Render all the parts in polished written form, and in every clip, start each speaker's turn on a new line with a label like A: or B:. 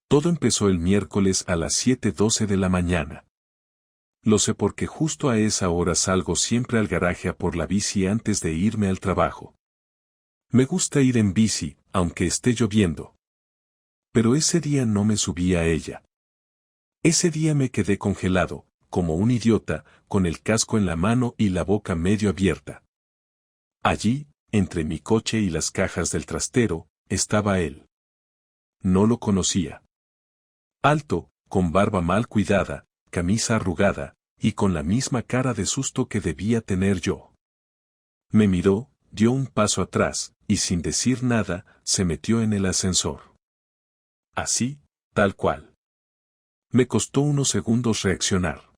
A: Todo empezó el miércoles a las 7:12 de la mañana. Lo sé porque justo a esa hora salgo siempre al garaje a por la bici antes de irme al trabajo. Me gusta ir en bici, aunque esté lloviendo. Pero ese día no me subí a ella. Ese día me quedé congelado, como un idiota, con el casco en la mano y la boca medio abierta. Allí, entre mi coche y las cajas del trastero, estaba él. No lo conocía. Alto, con barba mal cuidada, camisa arrugada, y con la misma cara de susto que debía tener yo. Me miró, dio un paso atrás, y sin decir nada, se metió en el ascensor. Así, tal cual. Me costó unos segundos reaccionar.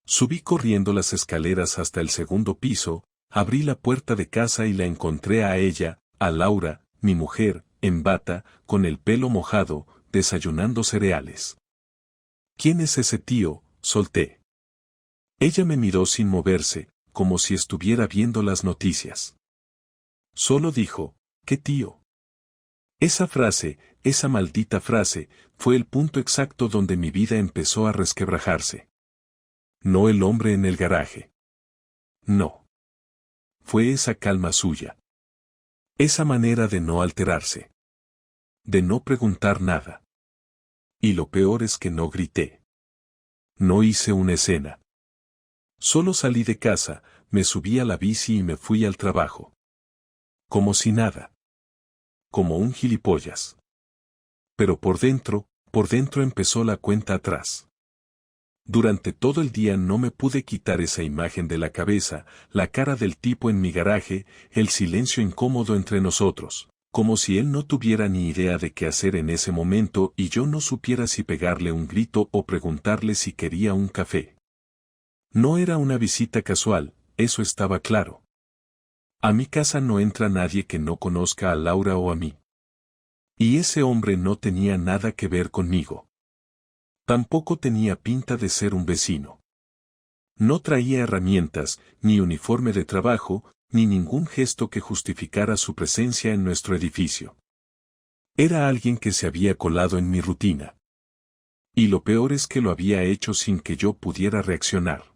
A: Subí corriendo las escaleras hasta el segundo piso, abrí la puerta de casa y la encontré a ella, a Laura, mi mujer, en bata, con el pelo mojado, desayunando cereales. ¿Quién es ese tío?, solté. Ella me miró sin moverse, como si estuviera viendo las noticias. Solo dijo, ¿qué tío? Esa frase, esa maldita frase, fue el punto exacto donde mi vida empezó a resquebrajarse. No el hombre en el garaje. No. Fue esa calma suya. Esa manera de no alterarse. De no preguntar nada. Y lo peor es que no grité. No hice una escena. Solo salí de casa, me subí a la bici y me fui al trabajo. Como si nada. Como un gilipollas. Pero por dentro empezó la cuenta atrás. Durante todo el día no me pude quitar esa imagen de la cabeza, la cara del tipo en mi garaje, el silencio incómodo entre nosotros, como si él no tuviera ni idea de qué hacer en ese momento y yo no supiera si pegarle un grito o preguntarle si quería un café. No era una visita casual, eso estaba claro. A mi casa no entra nadie que no conozca a Laura o a mí. Y ese hombre no tenía nada que ver conmigo. Tampoco tenía pinta de ser un vecino. No traía herramientas, ni uniforme de trabajo, ni ningún gesto que justificara su presencia en nuestro edificio. Era alguien que se había colado en mi rutina. Y lo peor es que lo había hecho sin que yo pudiera reaccionar.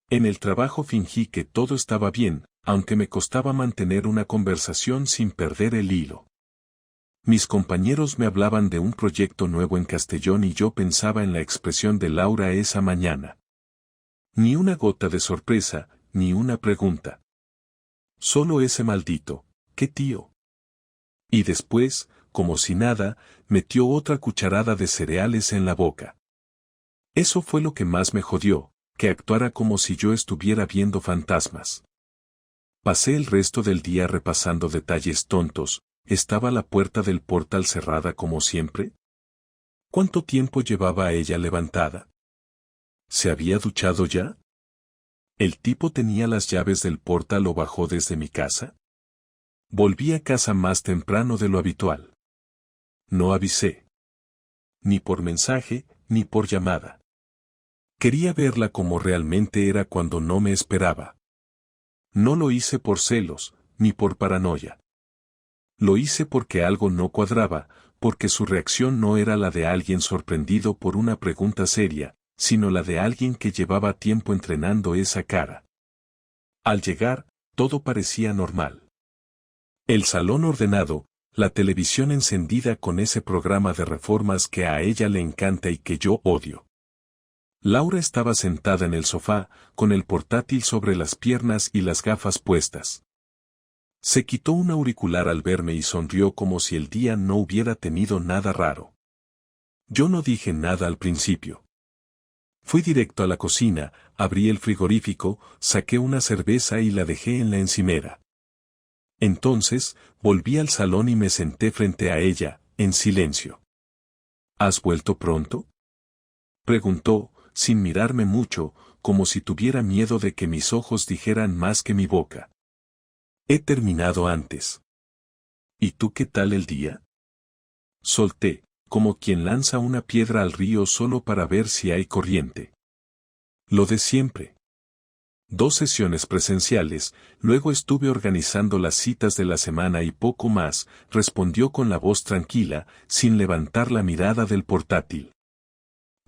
A: En el trabajo fingí que todo estaba bien, aunque me costaba mantener una conversación sin perder el hilo. Mis compañeros me hablaban de un proyecto nuevo en Castellón y yo pensaba en la expresión de Laura esa mañana. Ni una gota de sorpresa, ni una pregunta. Solo ese maldito, ¿qué tío? Y después, como si nada, metió otra cucharada de cereales en la boca. Eso fue lo que más me jodió, que actuara como si yo estuviera viendo fantasmas. Pasé el resto del día repasando detalles tontos. ¿Estaba la puerta del portal cerrada como siempre? ¿Cuánto tiempo llevaba ella levantada? ¿Se había duchado ya? ¿El tipo tenía las llaves del portal o bajó desde mi casa? Volví a casa más temprano de lo habitual. No avisé. Ni por mensaje, ni por llamada. Quería verla como realmente era cuando no me esperaba. No lo hice por celos, ni por paranoia. Lo hice porque algo no cuadraba, porque su reacción no era la de alguien sorprendido por una pregunta seria, sino la de alguien que llevaba tiempo entrenando esa cara. Al llegar, todo parecía normal. El salón ordenado, la televisión encendida con ese programa de reformas que a ella le encanta y que yo odio. Laura estaba sentada en el sofá, con el portátil sobre las piernas y las gafas puestas. Se quitó un auricular al verme y sonrió como si el día no hubiera tenido nada raro. Yo no dije nada al principio. Fui directo a la cocina, abrí el frigorífico, saqué una cerveza y la dejé en la encimera. Entonces, volví al salón y me senté frente a ella, en silencio. ¿Has vuelto pronto?, preguntó, sin mirarme mucho, como si tuviera miedo de que mis ojos dijeran más que mi boca. He terminado antes. ¿Y tú qué tal el día? Solté, como quien lanza una piedra al río solo para ver si hay corriente. Lo de siempre. 2 sesiones presenciales, luego estuve organizando las citas de la semana y poco más, respondió con la voz tranquila, sin levantar la mirada del portátil.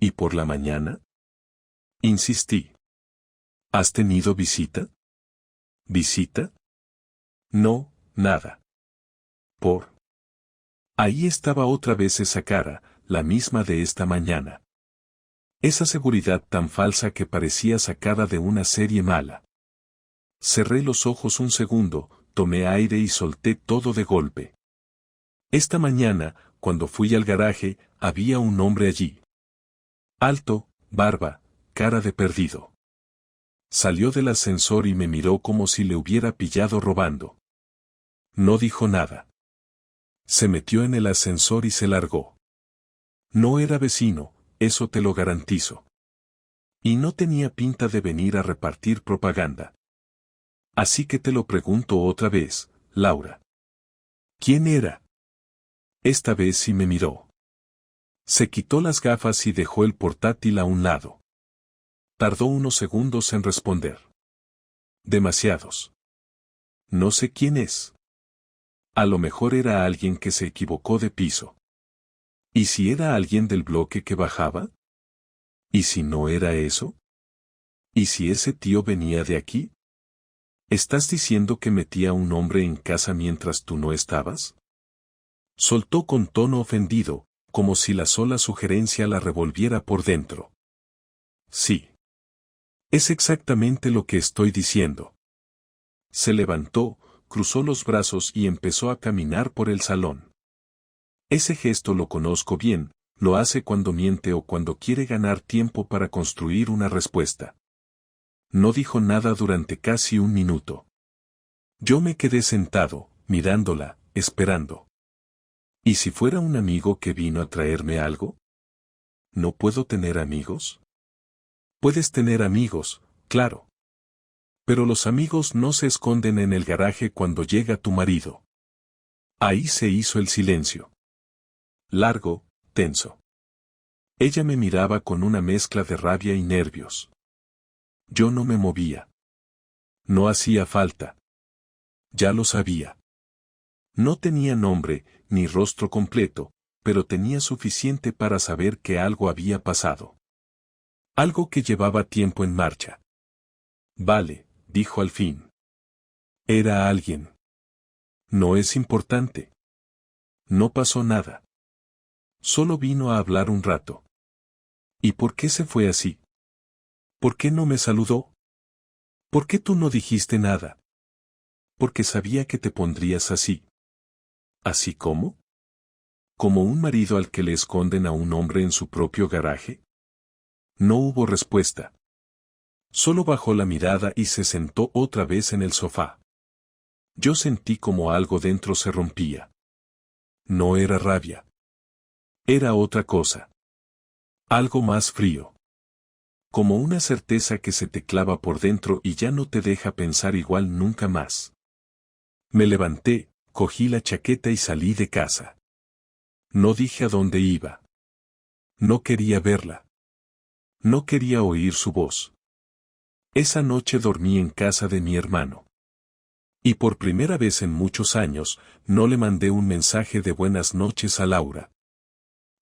A: ¿Y por la mañana? Insistí. ¿Has tenido visita? ¿Visita? No, nada. ¿Por? Ahí estaba otra vez esa cara, la misma de esta mañana. Esa seguridad tan falsa que parecía sacada de una serie mala. Cerré los ojos un segundo, tomé aire y solté todo de golpe. Esta mañana, cuando fui al garaje, había un hombre allí. Alto, barba, cara de perdido. Salió del ascensor y me miró como si le hubiera pillado robando. No dijo nada. Se metió en el ascensor y se largó. No era vecino, eso te lo garantizo. Y no tenía pinta de venir a repartir propaganda. Así que te lo pregunto otra vez, Laura. ¿Quién era? Esta vez sí me miró. Se quitó las gafas y dejó el portátil a un lado. Tardó unos segundos en responder. Demasiados. No sé quién es. A lo mejor era alguien que se equivocó de piso. ¿Y si era alguien del bloque que bajaba? ¿Y si no era eso? ¿Y si ese tío venía de aquí? ¿Estás diciendo que metía a un hombre en casa mientras tú no estabas? Soltó con tono ofendido, como si la sola sugerencia la revolviera por dentro. Sí. Es exactamente lo que estoy diciendo. Se levantó, cruzó los brazos y empezó a caminar por el salón. Ese gesto lo conozco bien, lo hace cuando miente o cuando quiere ganar tiempo para construir una respuesta. No dijo nada durante casi un minuto. Yo me quedé sentado, mirándola, esperando. ¿Y si fuera un amigo que vino a traerme algo? ¿No puedo tener amigos? Puedes tener amigos, claro. Pero los amigos no se esconden en el garaje cuando llega tu marido. Ahí se hizo el silencio. Largo, tenso. Ella me miraba con una mezcla de rabia y nervios. Yo no me movía. No hacía falta. Ya lo sabía. No tenía nombre, ni rostro completo, pero tenía suficiente para saber que algo había pasado. Algo que llevaba tiempo en marcha. Vale, dijo al fin. Era alguien. No es importante. No pasó nada. Solo vino a hablar un rato. ¿Y por qué se fue así? ¿Por qué no me saludó? ¿Por qué tú no dijiste nada? Porque sabía que te pondrías así. ¿Así cómo? ¿Como un marido al que le esconden a un hombre en su propio garaje? No hubo respuesta. Solo bajó la mirada y se sentó otra vez en el sofá. Yo sentí como algo dentro se rompía. No era rabia. Era otra cosa. Algo más frío. Como una certeza que se te clava por dentro y ya no te deja pensar igual nunca más. Me levanté, cogí la chaqueta y salí de casa. No dije a dónde iba. No quería verla. No quería oír su voz. Esa noche dormí en casa de mi hermano. Y por primera vez en muchos años, no le mandé un mensaje de buenas noches a Laura.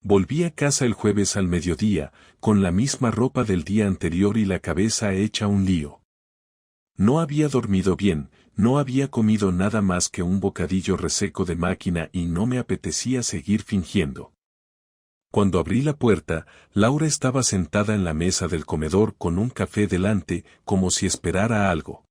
A: Volví a casa el jueves al mediodía, con la misma ropa del día anterior y la cabeza hecha un lío. No había dormido bien, no había comido nada más que un bocadillo reseco de máquina y no me apetecía seguir fingiendo. Cuando abrí la puerta, Laura estaba sentada en la mesa del comedor con un café delante, como si esperara algo.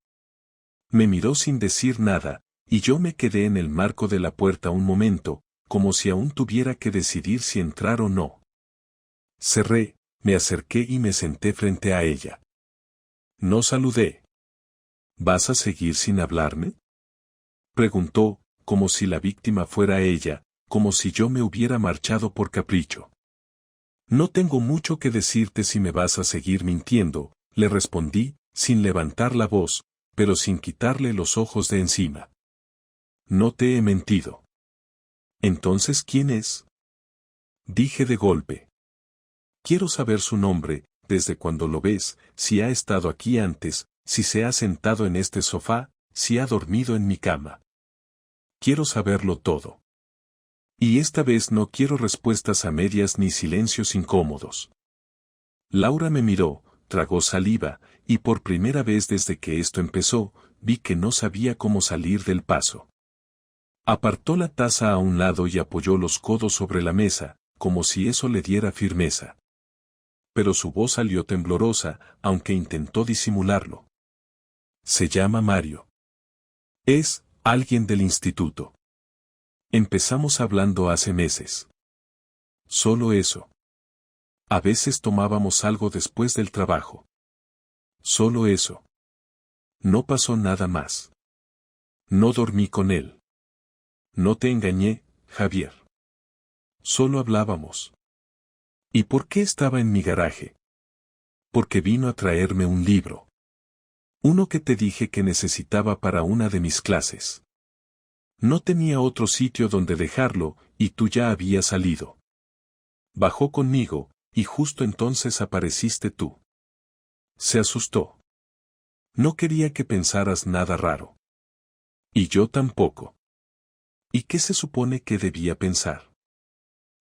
A: Me miró sin decir nada, y yo me quedé en el marco de la puerta un momento, como si aún tuviera que decidir si entrar o no. Cerré, me acerqué y me senté frente a ella. No saludé. ¿Vas a seguir sin hablarme? Preguntó, como si la víctima fuera ella, como si yo me hubiera marchado por capricho. No tengo mucho que decirte si me vas a seguir mintiendo, le respondí, sin levantar la voz, pero sin quitarle los ojos de encima. No te he mentido. ¿Entonces quién es? Dije de golpe. Quiero saber su nombre, desde cuando lo ves, si ha estado aquí antes, si se ha sentado en este sofá, si ha dormido en mi cama. Quiero saberlo todo. Y esta vez no quiero respuestas a medias ni silencios incómodos. Laura me miró, tragó saliva, y por primera vez desde que esto empezó, vi que no sabía cómo salir del paso. Apartó la taza a un lado y apoyó los codos sobre la mesa, como si eso le diera firmeza. Pero su voz salió temblorosa, aunque intentó disimularlo. Se llama Mario. Es alguien del instituto. Empezamos hablando hace meses. Solo eso. A veces tomábamos algo después del trabajo. Solo eso. No pasó nada más. No dormí con él. No te engañé, Javier. Solo hablábamos. ¿Y por qué estaba en mi garaje? Porque vino a traerme un libro. Uno que te dije que necesitaba para una de mis clases. No tenía otro sitio donde dejarlo, y tú ya habías salido. Bajó conmigo, y justo entonces apareciste tú. Se asustó. No quería que pensaras nada raro. Y yo tampoco. ¿Y qué se supone que debía pensar?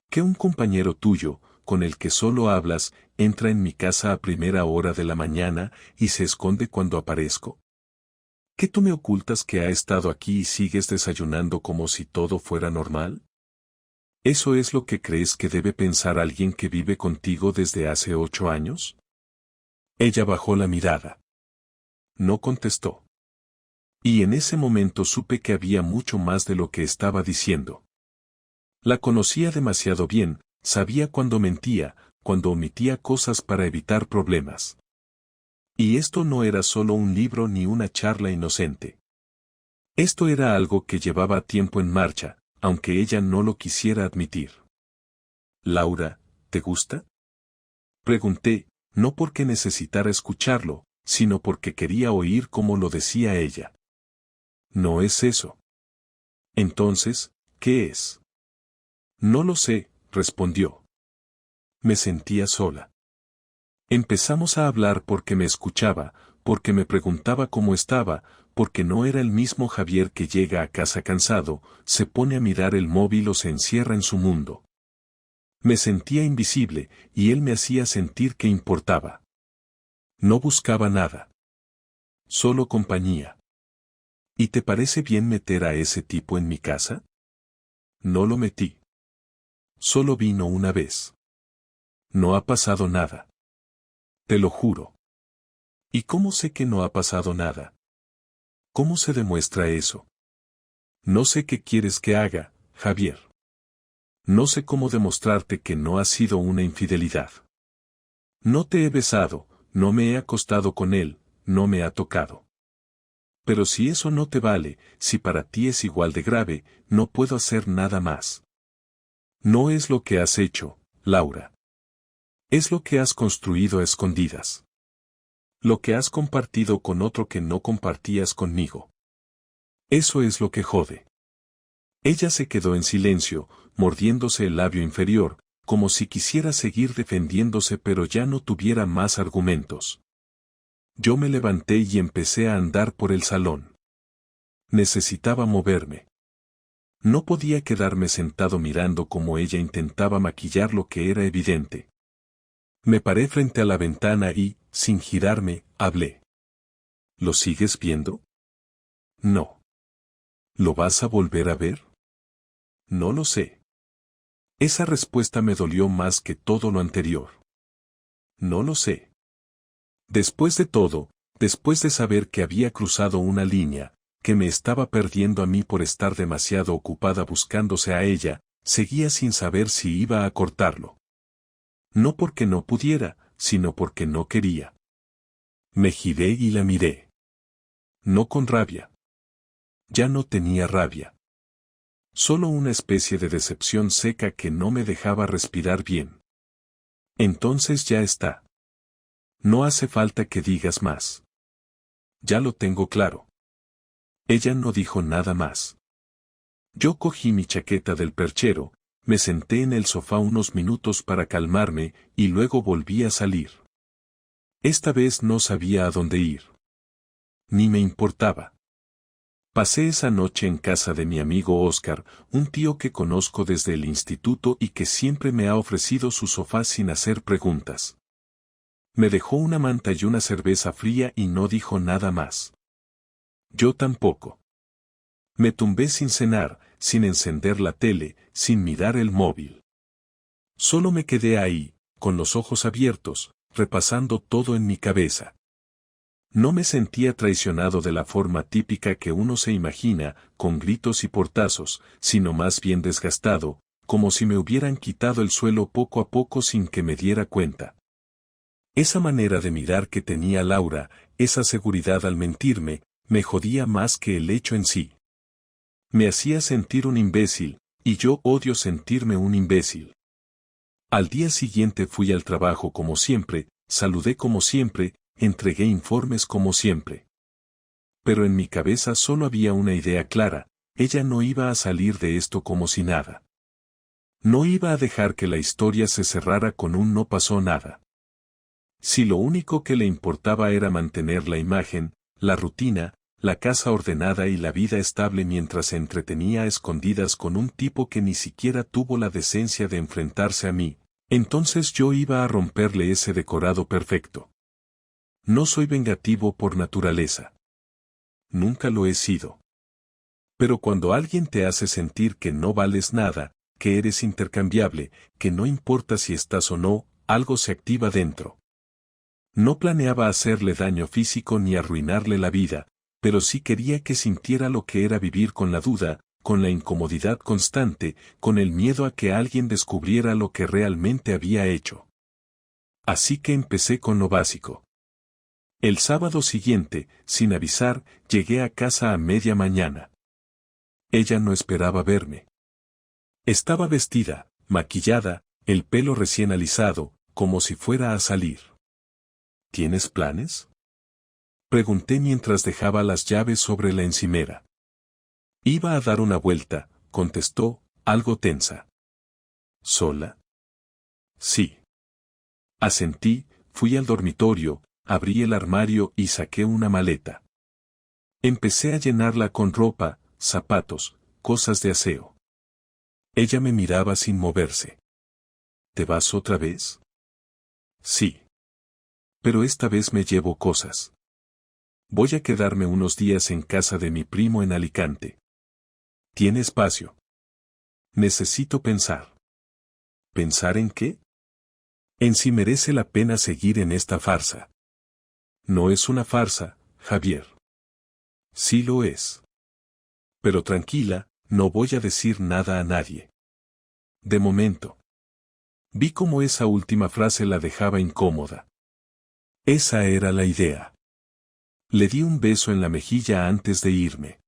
A: Que un compañero tuyo, con el que solo hablas, entra en mi casa a primera hora de la mañana y se esconde cuando aparezco. ¿Que tú me ocultas que ha estado aquí y sigues desayunando como si todo fuera normal? ¿Eso es lo que crees que debe pensar alguien que vive contigo desde hace 8 años? Ella bajó la mirada. No contestó. Y en ese momento supe que había mucho más de lo que estaba diciendo. La conocía demasiado bien, sabía cuando mentía, cuando omitía cosas para evitar problemas. Y esto no era solo un libro ni una charla inocente. Esto era algo que llevaba tiempo en marcha, aunque ella no lo quisiera admitir. Laura, ¿te gusta? Pregunté, no porque necesitara escucharlo, sino porque quería oír cómo lo decía ella. No es eso. Entonces, ¿qué es? No lo sé, respondió. Me sentía sola. Empezamos a hablar porque me escuchaba, porque me preguntaba cómo estaba, porque no era el mismo Javier que llega a casa cansado, se pone a mirar el móvil o se encierra en su mundo. Me sentía invisible, y él me hacía sentir que importaba. No buscaba nada. Solo compañía. ¿Y te parece bien meter a ese tipo en mi casa? No lo metí. Solo vino una vez. No ha pasado nada. Te lo juro. ¿Y cómo sé que no ha pasado nada? ¿Cómo se demuestra eso? No sé qué quieres que haga, Javier. No sé cómo demostrarte que no ha sido una infidelidad. No te he besado, no me he acostado con él, no me ha tocado. Pero si eso no te vale, si para ti es igual de grave, no puedo hacer nada más. No es lo que has hecho, Laura. Es lo que has construido a escondidas. Lo que has compartido con otro que no compartías conmigo. Eso es lo que jode. Ella se quedó en silencio, mordiéndose el labio inferior, como si quisiera seguir defendiéndose pero ya no tuviera más argumentos. Yo me levanté y empecé a andar por el salón. Necesitaba moverme. No podía quedarme sentado mirando cómo ella intentaba maquillar lo que era evidente. Me paré frente a la ventana y, sin girarme, hablé. ¿Lo sigues viendo? No. ¿Lo vas a volver a ver? No lo sé. Esa respuesta me dolió más que todo lo anterior. No lo sé. Después de todo, después de saber que había cruzado una línea, que me estaba perdiendo a mí por estar demasiado ocupada buscándose a ella, seguía sin saber si iba a cortarlo. No porque no pudiera, sino porque no quería. Me giré y la miré. No con rabia. Ya no tenía rabia. Solo una especie de decepción seca que no me dejaba respirar bien. Entonces ya está. No hace falta que digas más. Ya lo tengo claro. Ella no dijo nada más. Yo cogí mi chaqueta del perchero, me senté en el sofá unos minutos para calmarme y luego volví a salir. Esta vez no sabía a dónde ir. Ni me importaba. Pasé esa noche en casa de mi amigo Oscar, un tío que conozco desde el instituto y que siempre me ha ofrecido su sofá sin hacer preguntas. Me dejó una manta y una cerveza fría y no dijo nada más. Yo tampoco. Me tumbé sin cenar, sin encender la tele, sin mirar el móvil. Solo me quedé ahí, con los ojos abiertos, repasando todo en mi cabeza. No me sentía traicionado de la forma típica que uno se imagina, con gritos y portazos, sino más bien desgastado, como si me hubieran quitado el suelo poco a poco sin que me diera cuenta. Esa manera de mirar que tenía Laura, esa seguridad al mentirme, me jodía más que el hecho en sí. Me hacía sentir un imbécil, y yo odio sentirme un imbécil. Al día siguiente fui al trabajo como siempre, saludé como siempre, entregué informes como siempre. Pero en mi cabeza solo había una idea clara, ella no iba a salir de esto como si nada. No iba a dejar que la historia se cerrara con un no pasó nada. Si lo único que le importaba era mantener la imagen, la rutina, la casa ordenada y la vida estable mientras se entretenía a escondidas con un tipo que ni siquiera tuvo la decencia de enfrentarse a mí, entonces yo iba a romperle ese decorado perfecto. No soy vengativo por naturaleza. Nunca lo he sido. Pero cuando alguien te hace sentir que no vales nada, que eres intercambiable, que no importa si estás o no, algo se activa dentro. No planeaba hacerle daño físico ni arruinarle la vida, pero sí quería que sintiera lo que era vivir con la duda, con la incomodidad constante, con el miedo a que alguien descubriera lo que realmente había hecho. Así que empecé con lo básico. El sábado siguiente, sin avisar, llegué a casa a media mañana. Ella no esperaba verme. Estaba vestida, maquillada, el pelo recién alisado, como si fuera a salir. ¿Tienes planes?, pregunté mientras dejaba las llaves sobre la encimera. Iba a dar una vuelta, contestó, algo tensa. ¿Sola? Sí. Asentí, fui al dormitorio, abrí el armario y saqué una maleta. Empecé a llenarla con ropa, zapatos, cosas de aseo. Ella me miraba sin moverse. ¿Te vas otra vez? Sí. Pero esta vez me llevo cosas. Voy a quedarme unos días en casa de mi primo en Alicante. ¿Tiene espacio? Necesito pensar. ¿Pensar en qué? En si merece la pena seguir en esta farsa. No es una farsa, Javier. Sí lo es. Pero tranquila, no voy a decir nada a nadie. De momento. Vi cómo esa última frase la dejaba incómoda. Esa era la idea. Le di un beso en la mejilla antes de irme.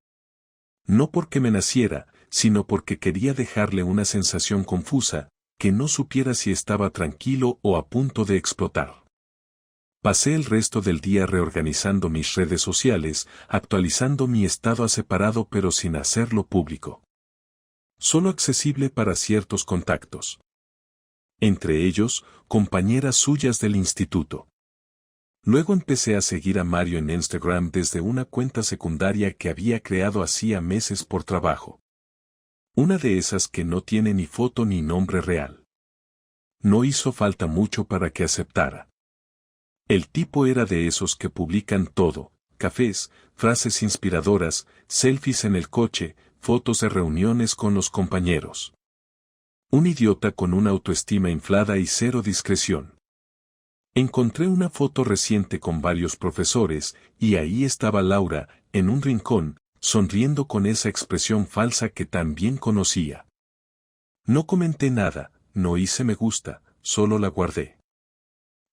A: No porque me naciera, sino porque quería dejarle una sensación confusa, que no supiera si estaba tranquilo o a punto de explotar. Pasé el resto del día reorganizando mis redes sociales, actualizando mi estado a separado pero sin hacerlo público. Solo accesible para ciertos contactos. Entre ellos, compañeras suyas del instituto. Luego empecé a seguir a Mario en Instagram desde una cuenta secundaria que había creado hacía meses por trabajo. Una de esas que no tiene ni foto ni nombre real. No hizo falta mucho para que aceptara. El tipo era de esos que publican todo, cafés, frases inspiradoras, selfies en el coche, fotos de reuniones con los compañeros. Un idiota con una autoestima inflada y cero discreción. Encontré una foto reciente con varios profesores, y ahí estaba Laura, en un rincón, sonriendo con esa expresión falsa que tan bien conocía. No comenté nada, no hice me gusta, solo la guardé.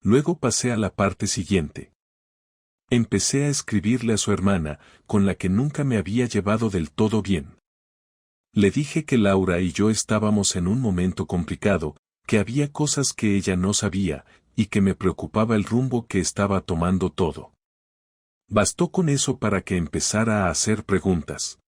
A: Luego pasé a la parte siguiente. Empecé a escribirle a su hermana, con la que nunca me había llevado del todo bien. Le dije que Laura y yo estábamos en un momento complicado, que había cosas que ella no sabía, y que me preocupaba el rumbo que estaba tomando todo. Bastó con eso para que empezara a hacer preguntas.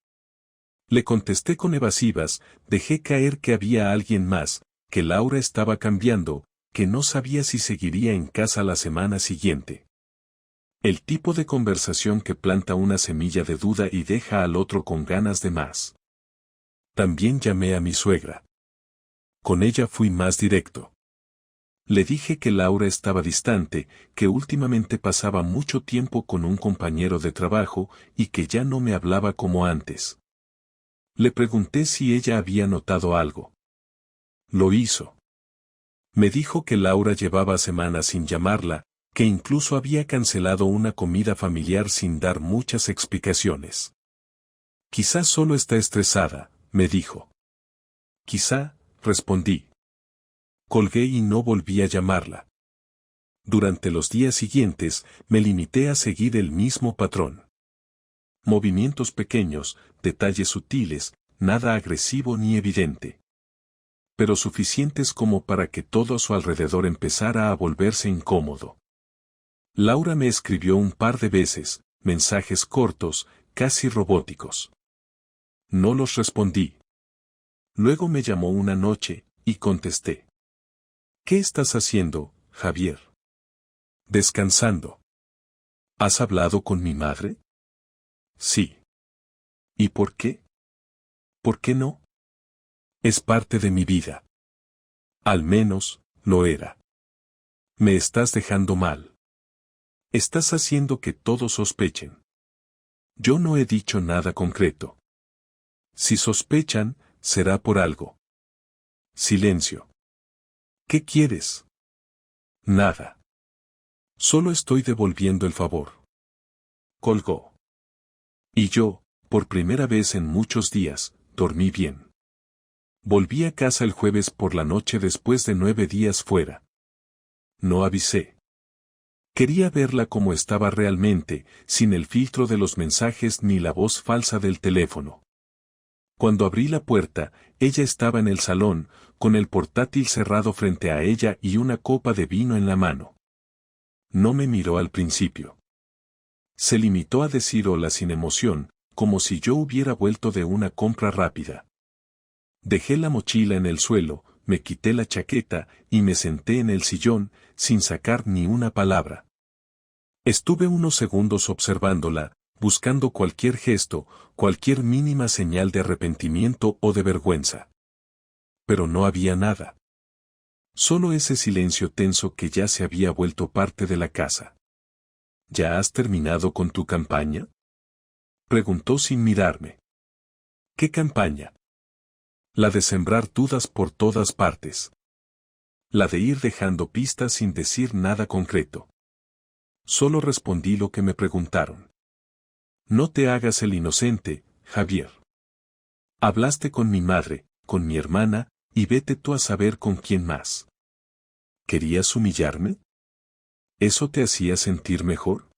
A: Le contesté con evasivas, dejé caer que había alguien más, que Laura estaba cambiando, que no sabía si seguiría en casa la semana siguiente. El tipo de conversación que planta una semilla de duda y deja al otro con ganas de más. También llamé a mi suegra. Con ella fui más directo. Le dije que Laura estaba distante, que últimamente pasaba mucho tiempo con un compañero de trabajo y que ya no me hablaba como antes. Le pregunté si ella había notado algo. Lo hizo. Me dijo que Laura llevaba semanas sin llamarla, que incluso había cancelado una comida familiar sin dar muchas explicaciones. Quizá solo está estresada, me dijo. Quizá, respondí. Colgué y no volví a llamarla. Durante los días siguientes, me limité a seguir el mismo patrón. Movimientos pequeños, detalles sutiles, nada agresivo ni evidente. Pero suficientes como para que todo a su alrededor empezara a volverse incómodo. Laura me escribió un par de veces, mensajes cortos, casi robóticos. No los respondí. Luego me llamó una noche, y contesté. ¿Qué estás haciendo, Javier? Descansando. ¿Has hablado con mi madre? Sí. ¿Y por qué? ¿Por qué no? Es parte de mi vida. Al menos, lo era. Me estás dejando mal. Estás haciendo que todos sospechen. Yo no he dicho nada concreto. Si sospechan, será por algo. Silencio. ¿Qué quieres? Nada. Solo estoy devolviendo el favor. Colgó. Y yo, por primera vez en muchos días, dormí bien. Volví a casa el jueves por la noche después de 9 días fuera. No avisé. Quería verla como estaba realmente, sin el filtro de los mensajes ni la voz falsa del teléfono. Cuando abrí la puerta, ella estaba en el salón, con el portátil cerrado frente a ella y una copa de vino en la mano. No me miró al principio. Se limitó a decir hola sin emoción, como si yo hubiera vuelto de una compra rápida. Dejé la mochila en el suelo, me quité la chaqueta y me senté en el sillón, sin sacar ni una palabra. Estuve unos segundos observándola, buscando cualquier gesto, cualquier mínima señal de arrepentimiento o de vergüenza. Pero no había nada. Solo ese silencio tenso que ya se había vuelto parte de la casa. ¿Ya has terminado con tu campaña? Preguntó sin mirarme. ¿Qué campaña? La de sembrar dudas por todas partes. La de ir dejando pistas sin decir nada concreto. Solo respondí lo que me preguntaron. No te hagas el inocente, Javier. Hablaste con mi madre, con mi hermana, y vete tú a saber con quién más. ¿Querías humillarme? ¿Eso te hacía sentir mejor?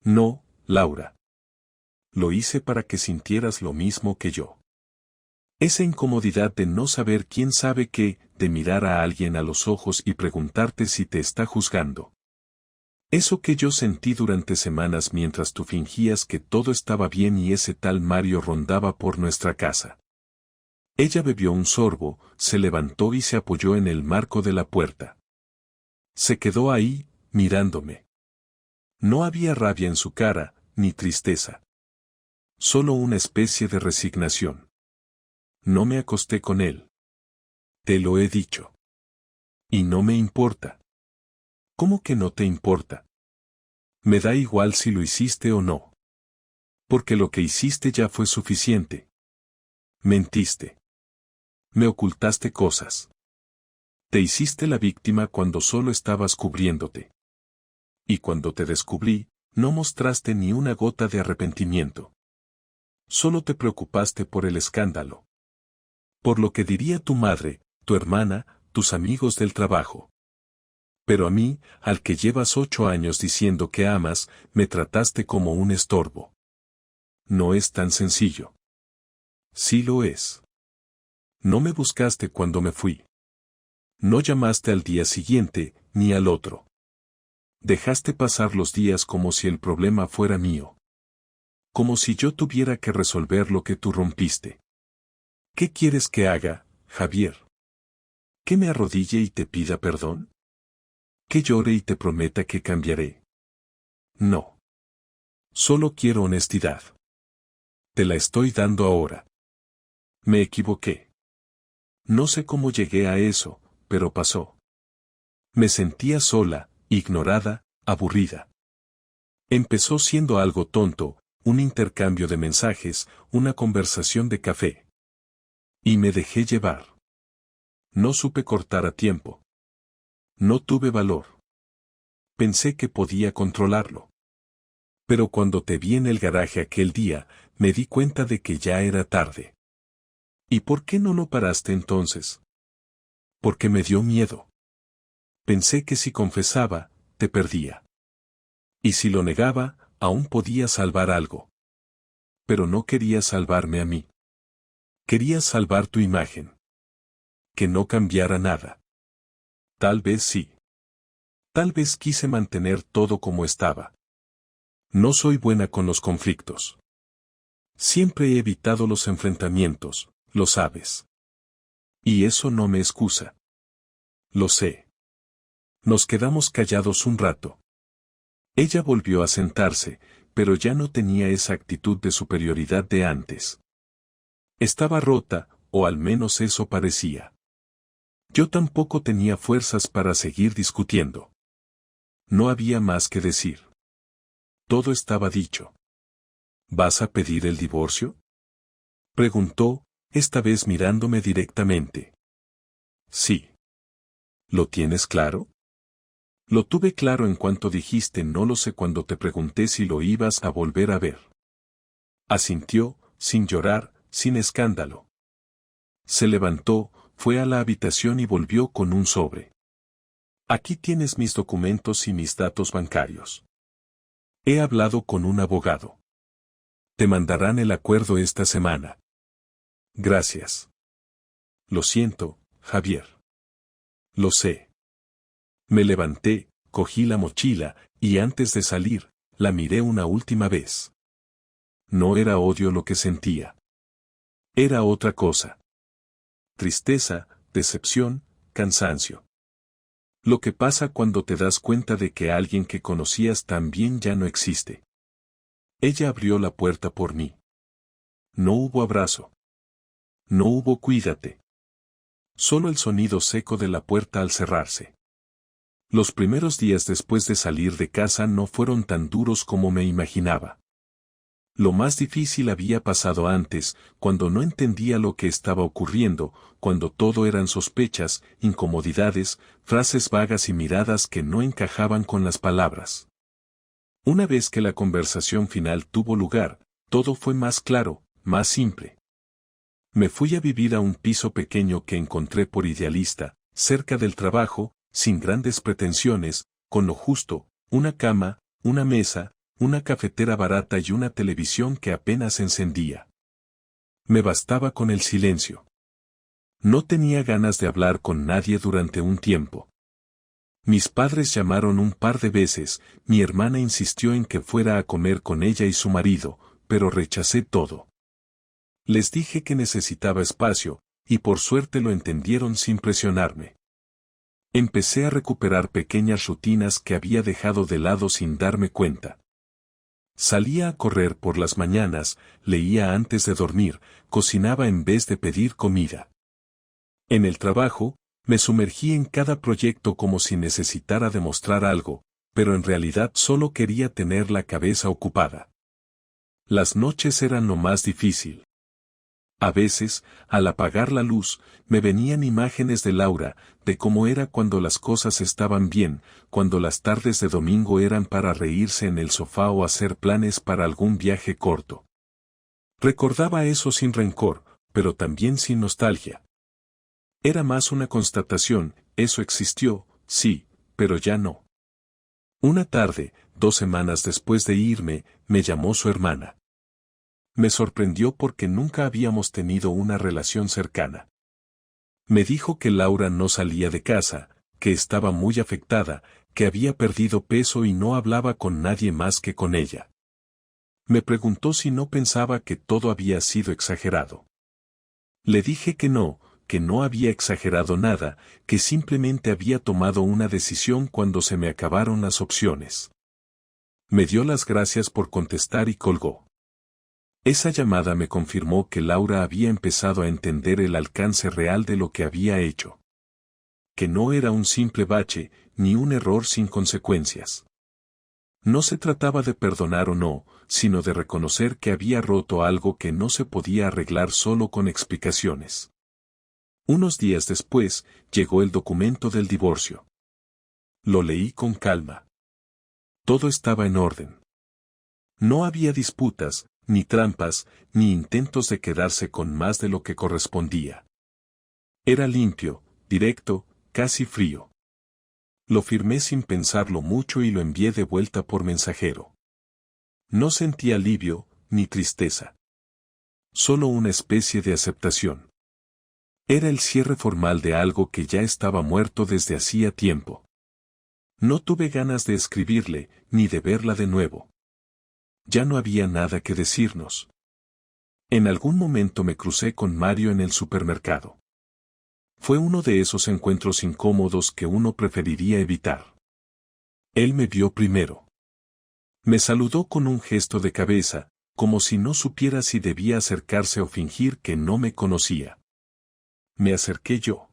A: No, Laura. Lo hice para que sintieras lo mismo que yo. Esa incomodidad de no saber quién sabe qué, de mirar a alguien a los ojos y preguntarte si te está juzgando. Eso que yo sentí durante semanas mientras tú fingías que todo estaba bien y ese tal Mario rondaba por nuestra casa. Ella bebió un sorbo, se levantó y se apoyó en el marco de la puerta. Se quedó ahí, mirándome. No había rabia en su cara, ni tristeza. Solo una especie de resignación. No me acosté con él. Te lo he dicho. Y no me importa. ¿Cómo que no te importa? Me da igual si lo hiciste o no. Porque lo que hiciste ya fue suficiente. Mentiste. Me ocultaste cosas. Te hiciste la víctima cuando solo estabas cubriéndote. Y cuando te descubrí, no mostraste ni una gota de arrepentimiento. Solo te preocupaste por el escándalo. Por lo que diría tu madre, tu hermana, tus amigos del trabajo. Pero a mí, al que llevas 8 años diciendo que amas, me trataste como un estorbo. No es tan sencillo. Sí lo es. No me buscaste cuando me fui. No llamaste al día siguiente, ni al otro. Dejaste pasar los días como si el problema fuera mío. Como si yo tuviera que resolver lo que tú rompiste. ¿Qué quieres que haga, Javier? ¿Que me arrodille y te pida perdón? ¿Que llore y te prometa que cambiaré? No. Solo quiero honestidad. Te la estoy dando ahora. Me equivoqué. No sé cómo llegué a eso, pero pasó. Me sentía sola, ignorada, aburrida. Empezó siendo algo tonto, un intercambio de mensajes, una conversación de café. Y me dejé llevar. No supe cortar a tiempo. No tuve valor. Pensé que podía controlarlo. Pero cuando te vi en el garaje aquel día, me di cuenta de que ya era tarde. ¿Y por qué no lo paraste entonces? Porque me dio miedo. Pensé que si confesaba, te perdía. Y si lo negaba, aún podía salvar algo. Pero no quería salvarme a mí. Quería salvar tu imagen. Que no cambiara nada. Tal vez sí. Tal vez quise mantener todo como estaba. No soy buena con los conflictos. Siempre he evitado los enfrentamientos, lo sabes. Y eso no me excusa. Lo sé. Nos quedamos callados un rato. Ella volvió a sentarse, pero ya no tenía esa actitud de superioridad de antes. Estaba rota, o al menos eso parecía. Yo tampoco tenía fuerzas para seguir discutiendo. No había más que decir. Todo estaba dicho. ¿Vas a pedir el divorcio? Preguntó, esta vez mirándome directamente. Sí. ¿Lo tienes claro? Lo tuve claro en cuanto dijiste no lo sé cuando te pregunté si lo ibas a volver a ver. Asintió, sin llorar, sin escándalo. Se levantó, fue a la habitación y volvió con un sobre. Aquí tienes mis documentos y mis datos bancarios. He hablado con un abogado. Te mandarán el acuerdo esta semana. Gracias. Lo siento, Javier. Lo sé. Me levanté, cogí la mochila, y antes de salir, la miré una última vez. No era odio lo que sentía. Era otra cosa. Tristeza, decepción, cansancio. Lo que pasa cuando te das cuenta de que alguien que conocías también ya no existe. Ella abrió la puerta por mí. No hubo abrazo. No hubo cuídate. Solo el sonido seco de la puerta al cerrarse. Los primeros días después de salir de casa no fueron tan duros como me imaginaba. Lo más difícil había pasado antes, cuando no entendía lo que estaba ocurriendo, cuando todo eran sospechas, incomodidades, frases vagas y miradas que no encajaban con las palabras. Una vez que la conversación final tuvo lugar, todo fue más claro, más simple. Me fui a vivir a un piso pequeño que encontré por Idealista, cerca del trabajo, sin grandes pretensiones, con lo justo, una cama, una mesa, una cafetera barata y una televisión que apenas encendía. Me bastaba con el silencio. No tenía ganas de hablar con nadie durante un tiempo. Mis padres llamaron un par de veces, mi hermana insistió en que fuera a comer con ella y su marido, pero rechacé todo. Les dije que necesitaba espacio, y por suerte lo entendieron sin presionarme. Empecé a recuperar pequeñas rutinas que había dejado de lado sin darme cuenta. Salía a correr por las mañanas, leía antes de dormir, cocinaba en vez de pedir comida. En el trabajo, me sumergí en cada proyecto como si necesitara demostrar algo, pero en realidad solo quería tener la cabeza ocupada. Las noches eran lo más difícil. A veces, al apagar la luz, me venían imágenes de Laura, de cómo era cuando las cosas estaban bien, cuando las tardes de domingo eran para reírse en el sofá o hacer planes para algún viaje corto. Recordaba eso sin rencor, pero también sin nostalgia. Era más una constatación, eso existió, sí, pero ya no. Una tarde, 2 semanas después de irme, me llamó su hermana. Me sorprendió porque nunca habíamos tenido una relación cercana. Me dijo que Laura no salía de casa, que estaba muy afectada, que había perdido peso y no hablaba con nadie más que con ella. Me preguntó si no pensaba que todo había sido exagerado. Le dije que no había exagerado nada, que simplemente había tomado una decisión cuando se me acabaron las opciones. Me dio las gracias por contestar y colgó. Esa llamada me confirmó que Laura había empezado a entender el alcance real de lo que había hecho. Que no era un simple bache, ni un error sin consecuencias. No se trataba de perdonar o no, sino de reconocer que había roto algo que no se podía arreglar solo con explicaciones. Unos días después, llegó el documento del divorcio. Lo leí con calma. Todo estaba en orden. No había disputas, ni trampas, ni intentos de quedarse con más de lo que correspondía. Era limpio, directo, casi frío. Lo firmé sin pensarlo mucho y lo envié de vuelta por mensajero. No sentí alivio, ni tristeza. Solo una especie de aceptación. Era el cierre formal de algo que ya estaba muerto desde hacía tiempo. No tuve ganas de escribirle, ni de verla de nuevo. Ya no había nada que decirnos. En algún momento me crucé con Mario en el supermercado. Fue uno de esos encuentros incómodos que uno preferiría evitar. Él me vio primero. Me saludó con un gesto de cabeza, como si no supiera si debía acercarse o fingir que no me conocía. Me acerqué yo.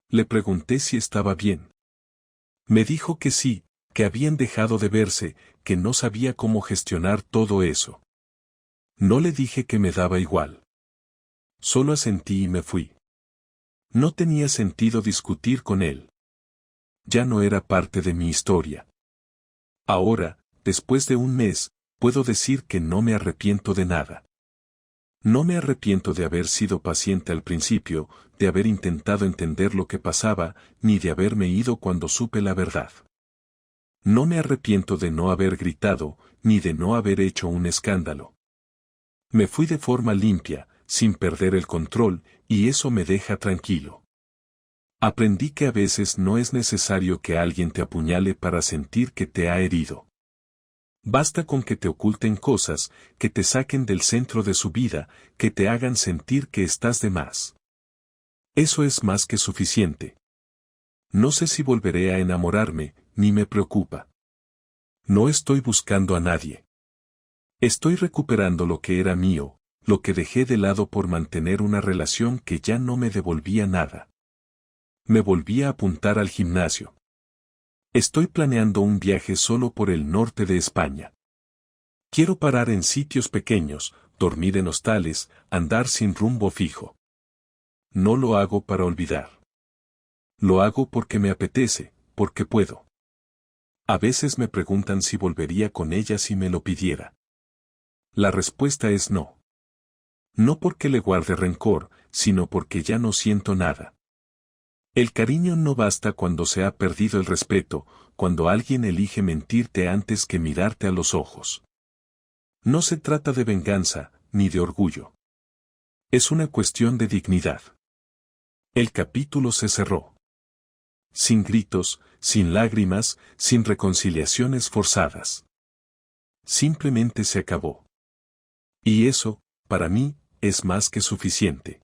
A: Le pregunté si estaba bien. Me dijo que sí, que habían dejado de verse, que no sabía cómo gestionar todo eso. No le dije que me daba igual. Solo asentí y me fui. No tenía sentido discutir con él. Ya no era parte de mi historia. Ahora, después de un mes, puedo decir que no me arrepiento de nada. No me arrepiento de haber sido paciente al principio, de haber intentado entender lo que pasaba, ni de haberme ido cuando supe la verdad. No me arrepiento de no haber gritado, ni de no haber hecho un escándalo. Me fui de forma limpia, sin perder el control, y eso me deja tranquilo. Aprendí que a veces no es necesario que alguien te apuñale para sentir que te ha herido. Basta con que te oculten cosas, que te saquen del centro de su vida, que te hagan sentir que estás de más. Eso es más que suficiente. No sé si volveré a enamorarme, ni me preocupa. No estoy buscando a nadie. Estoy recuperando lo que era mío, lo que dejé de lado por mantener una relación que ya no me devolvía nada. Me volví a apuntar al gimnasio. Estoy planeando un viaje solo por el norte de España. Quiero parar en sitios pequeños, dormir en hostales, andar sin rumbo fijo. No lo hago para olvidar. Lo hago porque me apetece, porque puedo. A veces me preguntan si volvería con ella si me lo pidiera. La respuesta es no. No porque le guarde rencor, sino porque ya no siento nada. El cariño no basta cuando se ha perdido el respeto, cuando alguien elige mentirte antes que mirarte a los ojos. No se trata de venganza, ni de orgullo. Es una cuestión de dignidad. El capítulo se cerró. Sin gritos, sin lágrimas, sin reconciliaciones forzadas. Simplemente se acabó. Y eso, para mí, es más que suficiente.